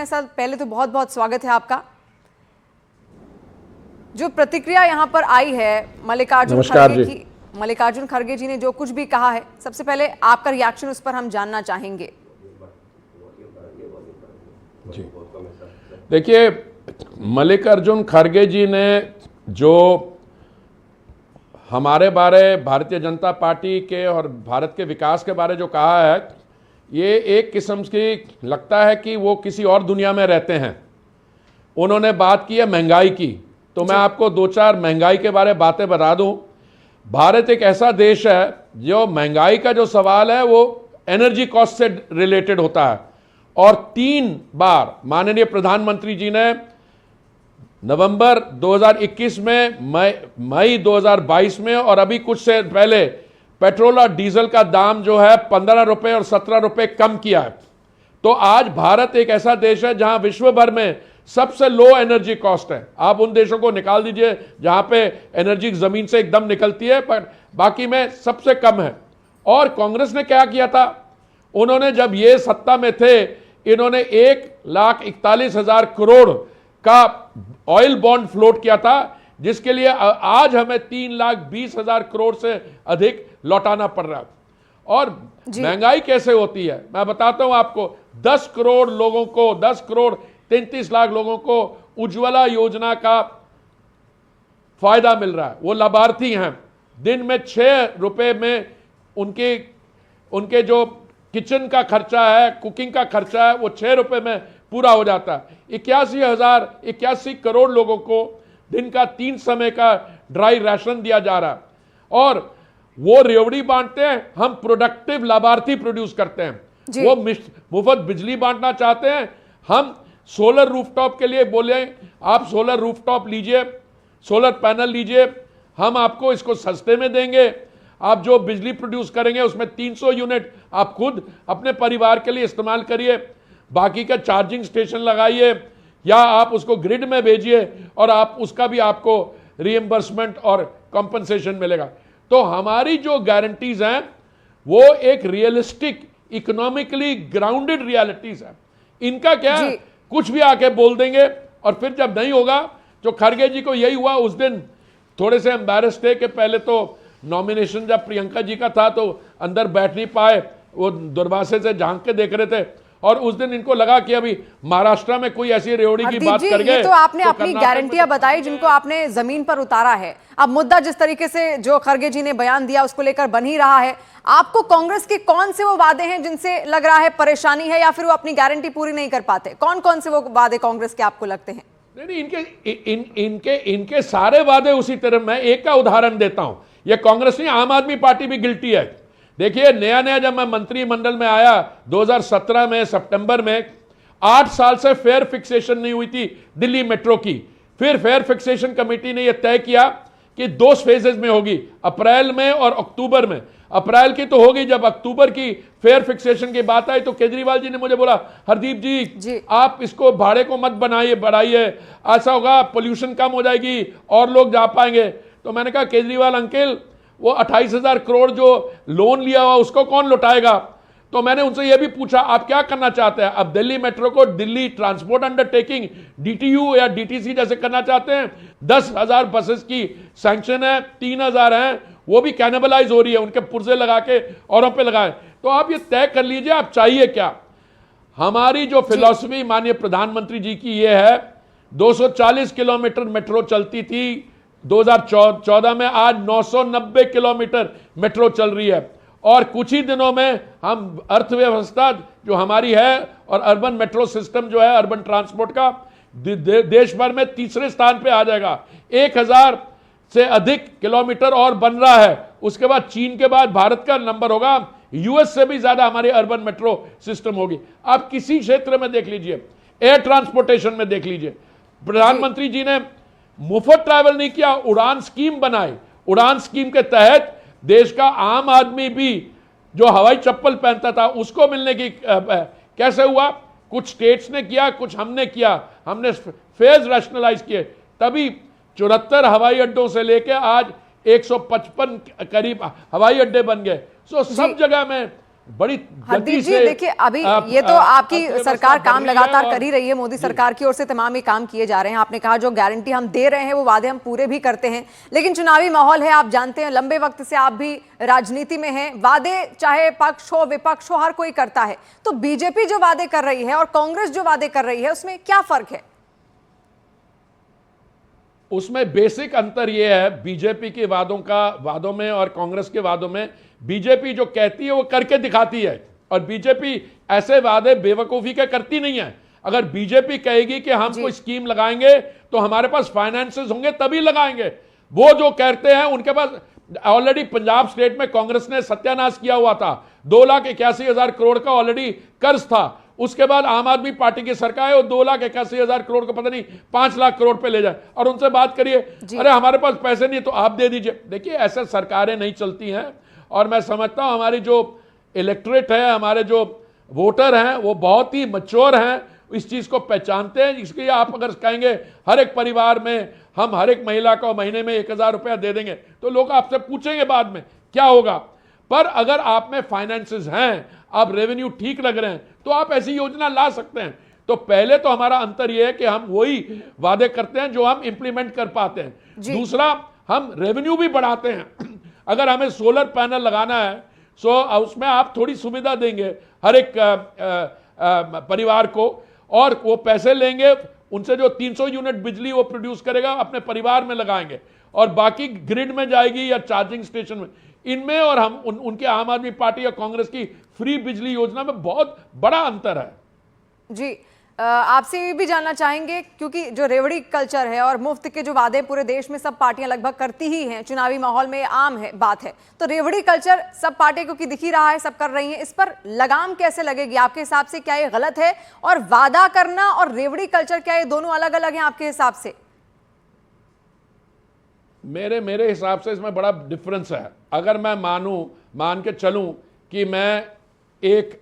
हैं सर, पहले तो बहुत बहुत स्वागत है आपका। जो प्रतिक्रिया यहाँ पर आई है मल्लिकार्जुन खड़गे जी ने जो कुछ भी कहा है, सबसे पहले आपका रिएक्शन उस पर हम जानना चाहेंगे। जी देखिए, मल्लिकार्जुन खड़गे जी ने जो हमारे बारे, भारतीय जनता पार्टी के और भारत के विकास के बारे जो कहा है, ये एक किस्म की लगता है कि वो किसी और दुनिया में रहते हैं। उन्होंने बात की है महंगाई की, तो मैं आपको दो चार महंगाई के बारे बातें बता दूं। भारत एक ऐसा देश है जो महंगाई का जो सवाल है वो एनर्जी कॉस्ट से रिलेटेड होता है, और 3 बार माननीय प्रधानमंत्री जी ने नवंबर 2021 में, मई 2022 में और अभी कुछ से पहले पेट्रोल और डीजल का दाम जो है 15 रुपए और 17 रुपए कम किया है। तो आज भारत एक ऐसा देश है जहां विश्व भर में सबसे लो एनर्जी कॉस्ट है। आप उन देशों को निकाल दीजिए जहां पे एनर्जी जमीन से एकदम निकलती है, पर बाकी में सबसे कम है। और कांग्रेस ने क्या किया था, उन्होंने जब ये सत्ता में थे, इन्होंने 1,41,000 करोड़ का ऑयल बॉन्ड फ्लोट किया था, जिसके लिए आज हमें 3,20,000 करोड़ से अधिक लौटाना पड़ रहा है। और महंगाई कैसे होती है मैं बताता हूं आपको। 10 करोड़ लोगों को, 10 करोड़ 33 लाख लोगों को उज्ज्वला योजना का फायदा मिल रहा है। वो लाभार्थी हैं। दिन में 6 रुपए में उनके जो किचन का खर्चा है, कुकिंग का खर्चा है, वो 6 रुपए में पूरा हो जाता है। 81 करोड़ लोगों को दिन का 3 समय का ड्राई राशन दिया जा रहा है। और वो रेवड़ी बांटते हैं, हम प्रोडक्टिव लाभार्थी प्रोड्यूस करते हैं। वो मुफ्त बिजली बांटना चाहते हैं, हम सोलर रूफटॉप के लिए बोले आप सोलर रूफटॉप लीजिए, सोलर पैनल लीजिए, हम आपको इसको सस्ते में देंगे। आप जो बिजली प्रोड्यूस करेंगे उसमें 300 यूनिट आप खुद अपने परिवार के लिए इस्तेमाल करिए, बाकी का चार्जिंग स्टेशन लगाइए या आप उसको ग्रिड में भेजिए और आप उसका भी आपको रीएम्बर्समेंट और कॉम्पनसेशन मिलेगा। तो हमारी जो गारंटीज हैं वो एक रियलिस्टिक, इकोनॉमिकली ग्राउंडेड रियलिटीज है। इनका क्या है, कुछ भी आके बोल देंगे और फिर जब नहीं होगा, जो खड़गे जी को यही हुआ, उस दिन थोड़े से एम्बैरेस थे कि पहले तो नॉमिनेशन जब प्रियंका जी का था तो अंदर बैठ नहीं पाए, वो दुर्वासे से झांक के देख रहे थे, और उस दिन इनको लगा कि अभी महाराष्ट्र में कोई ऐसी रेवड़ी की बात कर गए। तो आपने अपनी गारंटियां बताई जिनको आपने जमीन पर उतारा है। अब मुद्दा जिस तरीके से जो खड़गे जी ने बयान दिया उसको लेकर बन ही रहा है। आपको कांग्रेस के कौन से वो वादे हैं जिनसे लग रहा है परेशानी है, या फिर वो अपनी गारंटी पूरी नहीं कर पाते? कौन कौन से वो वादे कांग्रेस के आपको लगते हैं? नहीं, इनके सारे वादे उसी तरह। मैं एक का उदाहरण देता हूं, ये कांग्रेस नहीं, आम आदमी पार्टी भी गिल्टी है। देखिए, नया जब मैं मंत्रिमंडल में आया 2017 में सितंबर में, 8 साल से फेयर फिक्सेशन नहीं हुई थी दिल्ली मेट्रो की। फिर फेयर फिक्सेशन कमेटी ने यह तय किया कि 2 फेजेस में होगी, अप्रैल में और अक्टूबर में। अप्रैल की तो होगी, जब अक्टूबर की फेयर फिक्सेशन की बात आई तो केजरीवाल जी ने मुझे बोला, हरदीप जी आप इसको भाड़े को मत बढ़ाइए, ऐसा होगा पोल्यूशन कम हो जाएगी और लोग जा पाएंगे। तो मैंने कहा, केजरीवाल अंकल, वो 28,000 करोड़ जो लोन लिया हुआ उसको कौन लौटाएगा? तो मैंने उनसे यह भी पूछा, आप क्या करना चाहते हैं? अब दिल्ली मेट्रो को दिल्ली ट्रांसपोर्ट अंडरटेकिंग, DTU या DTC जैसे करना चाहते हैं। 10,000 बसेस की सैंक्शन है, 3,000 हैं, वो भी कैनिबलाइज हो रही है, उनके पुर्जे लगा के औरों पे लगाए। तो आप ये तय कर लीजिए आप चाहिए क्या। हमारी जो फिलॉसफी माननीय प्रधानमंत्री जी की ये है, 240 किलोमीटर मेट्रो चलती थी 2014 में, आज 990 किलोमीटर मेट्रो चल रही है। और कुछ ही दिनों में हम अर्थव्यवस्था जो हमारी है और अर्बन मेट्रो सिस्टम जो है अर्बन ट्रांसपोर्ट का, देश भर में 3रे स्थान पे आ जाएगा। 1,000 से अधिक किलोमीटर और बन रहा है। उसके बाद चीन के बाद भारत का नंबर होगा, यूएस से भी ज्यादा हमारी अर्बन मेट्रो सिस्टम होगी। आप किसी क्षेत्र में देख लीजिए, एयर ट्रांसपोर्टेशन में देख लीजिए, प्रधानमंत्री जी ने मुफ्त ट्रैवल नहीं किया, उड़ान स्कीम बनाई। उड़ान स्कीम के तहत देश का आम आदमी भी जो हवाई चप्पल पहनता था उसको मिलने की कैसे हुआ? कुछ स्टेट्स ने किया, कुछ हमने किया, हमने फेज रैशनलाइज किए, तभी 74 हवाई अड्डों से लेकर आज 155 करीब हवाई अड्डे बन गए। सब जगह में बड़ी हरदीप गति जी से देखिए, अभी ये तो आपकी अर्थव्यवस्था सरकार बढ़ काम रही है लगातार और- कर ही रही है, मोदी सरकार की ओर से तमाम ये काम किए जा रहे हैं। आपने कहा जो गारंटी हम दे रहे हैं वो वादे हम पूरे भी करते हैं, लेकिन चुनावी माहौल है, आप जानते हैं, लंबे वक्त से आप भी राजनीति में हैं। वादे चाहे पक्ष हो विपक्ष हो, हर कोई करता है। तो बीजेपी जो वादे कर रही है और कांग्रेस जो वादे कर रही है, उसमें क्या फर्क है? उसमें बेसिक अंतर यह है बीजेपी के वादों में और कांग्रेस के वादों में। बीजेपी जो कहती है वो करके दिखाती है, और बीजेपी ऐसे वादे बेवकूफी के करती नहीं है। अगर बीजेपी कहेगी कि हम कोई स्कीम लगाएंगे तो हमारे पास फाइनेंसेस होंगे तभी लगाएंगे, वो जो कहते हैं उनके पास ऑलरेडी पंजाब स्टेट में कांग्रेस ने सत्यानाश किया हुआ था। 2,81,000 करोड़ का ऑलरेडी कर्ज था। उसके बाद आम आदमी पार्टी की सरकार है, वो 2,81,000 करोड़ को पता नहीं 5 लाख करोड़ पे ले जाए, और उनसे बात करिए अरे हमारे पास पैसे नहीं तो आप दे दीजिए। देखिए ऐसे सरकारें नहीं चलती हैं, और मैं समझता हूं हमारी जो इलेक्टोरेट है, हमारे जो वोटर हैं, वो बहुत ही मैच्योर हैं, इस चीज को पहचानते हैं। इसलिए आप अगर कहेंगे हर एक परिवार में हम हर एक महिला को महीने में 1,000 रुपया दे देंगे, तो लोग आपसे पूछेंगे बाद में क्या होगा। पर अगर आप में फाइनेंसेस हैं, आप रेवेन्यू ठीक लग रहे हैं, तो आप ऐसी योजना ला सकते हैं। तो पहले तो हमारा अंतर यह है कि हम वही वादे करते हैं जो हम इंप्लीमेंट कर पाते हैं। दूसरा, हम रेवेन्यू भी बढ़ाते हैं। अगर हमें सोलर पैनल लगाना है सो उसमें आप थोड़ी सुविधा देंगे हर एक परिवार को, और वो पैसे लेंगे उनसे, जो 300 यूनिट बिजली वो प्रोड्यूस करेगा अपने परिवार में लगाएंगे, और बाकी ग्रिड में जाएगी या चार्जिंग स्टेशन में। इनमें और हम उनके आम आदमी पार्टी या कांग्रेस की फ्री बिजली योजना में बहुत बड़ा अंतर है। जी, आपसे ये भी जानना चाहेंगे, क्योंकि जो रेवड़ी कल्चर है और मुफ्त के जो वादे पूरे देश में सब पार्टियां लगभग करती ही हैं, चुनावी माहौल में आम है बात है, तो रेवड़ी कल्चर सब पार्टियों को दिख ही रहा है, सब कर रही हैं, इस पर लगाम कैसे लगेगी आपके हिसाब से? क्या ये गलत है? और वादा करना और रेवड़ी कल्चर, क्या ये दोनों अलग अलग हैं आपके हिसाब से? मेरे हिसाब से इसमें बड़ा डिफरेंस है। अगर मैं मान के चलूं कि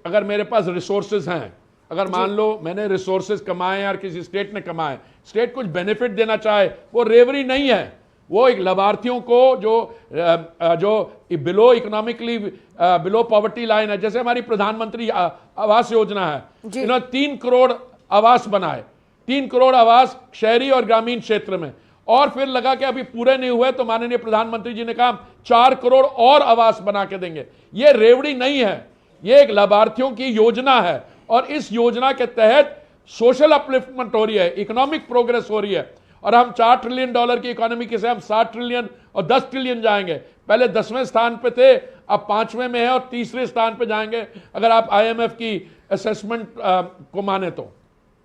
अगर मेरे पास रिसोर्सेज हैं, अगर मान लो मैंने रिसोर्सेज कमाए और किसी स्टेट ने कमाए, स्टेट कुछ बेनिफिट देना चाहे, वो रेवरी नहीं है, वो एक लाभार्थियों को जो below economically below poverty line है, जैसे हमारी प्रधानमंत्री आवास योजना है, इन्होंने 3 करोड़ आवास बनाए, 3 करोड़ आवास शहरी और ग्रामीण क्षेत्र में, और फिर लगा कि अभी पूरे नहीं हुए तो माननीय प्रधानमंत्री जी ने कहा 4 करोड़ और आवास बना के देंगे। ये रेवड़ी नहीं है, ये एक लाभार्थियों की योजना है, और इस योजना के तहत सोशल अपलिफ्टमेंट हो रही है, इकोनॉमिक प्रोग्रेस हो रही है, और हम $4 ट्रिलियन की इकोनॉमी के से हम 7 ट्रिलियन और 10 ट्रिलियन जाएंगे। पहले 10वें स्थान पे थे, अब 5वें में है और 3रे स्थान पे जाएंगे अगर आप IMF की असेसमेंट को माने तो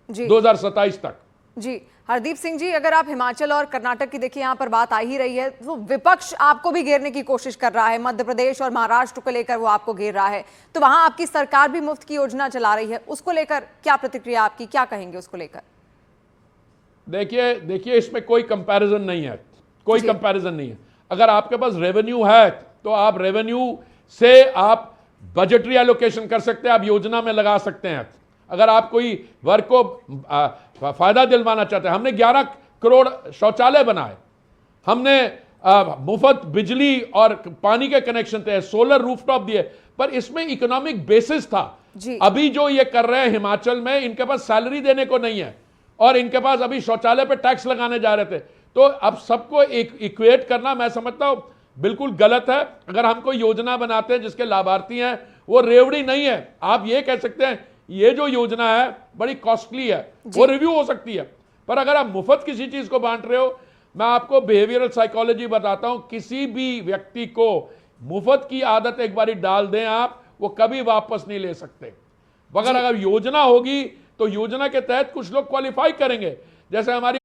2027 तक। जी, हरदीप सिंह जी, अगर आप हिमाचल और कर्नाटक की देखिए, यहाँ पर बात आ ही रही है, तो विपक्ष आपको भी घेरने की कोशिश कर रहा है, मध्य प्रदेश और महाराष्ट्र को लेकर वो आपको घेर रहा है, तो वहां आपकी सरकार भी मुफ्त की योजना चला रही है, उसको लेकर क्या प्रतिक्रिया आपकी, क्या कहेंगे उसको लेकर? देखिए इसमें कोई कंपैरिजन नहीं है, कोई कंपैरिजन नहीं है। अगर आपके पास रेवेन्यू है तो आप रेवेन्यू से आप बजटरी एलोकेशन कर सकते हैं, आप योजना में लगा सकते हैं। अगर आप कोई वर्ग को फायदा दिलवाना चाहते हैं, हमने 11 करोड़ शौचालय बनाए, हमने मुफ्त बिजली और पानी के कनेक्शन थे, सोलर रूफटॉप दिए, पर इसमें इकोनॉमिक बेसिस था। अभी जो ये कर रहे हैं हिमाचल में, इनके पास सैलरी देने को नहीं है, और इनके पास अभी शौचालय पे टैक्स लगाने जा रहे थे, तो अब सबको इक्वेट करना मैं समझता हूं बिल्कुल गलत है। अगर हम कोई योजना बनाते हैं जिसके लाभार्थी हैं, वो रेवड़ी नहीं है। आप ये कह सकते हैं ये जो योजना है बड़ी कॉस्टली है, वो रिव्यू हो सकती है, पर अगर आप मुफ्त किसी चीज को बांट रहे हो, मैं आपको बिहेवियरल साइकोलॉजी बताता हूं, किसी भी व्यक्ति को मुफ्त की आदत एक बारी डाल दें आप, वो कभी वापस नहीं ले सकते। अगर योजना होगी तो योजना के तहत कुछ लोग क्वालिफाई करेंगे, जैसे हमारी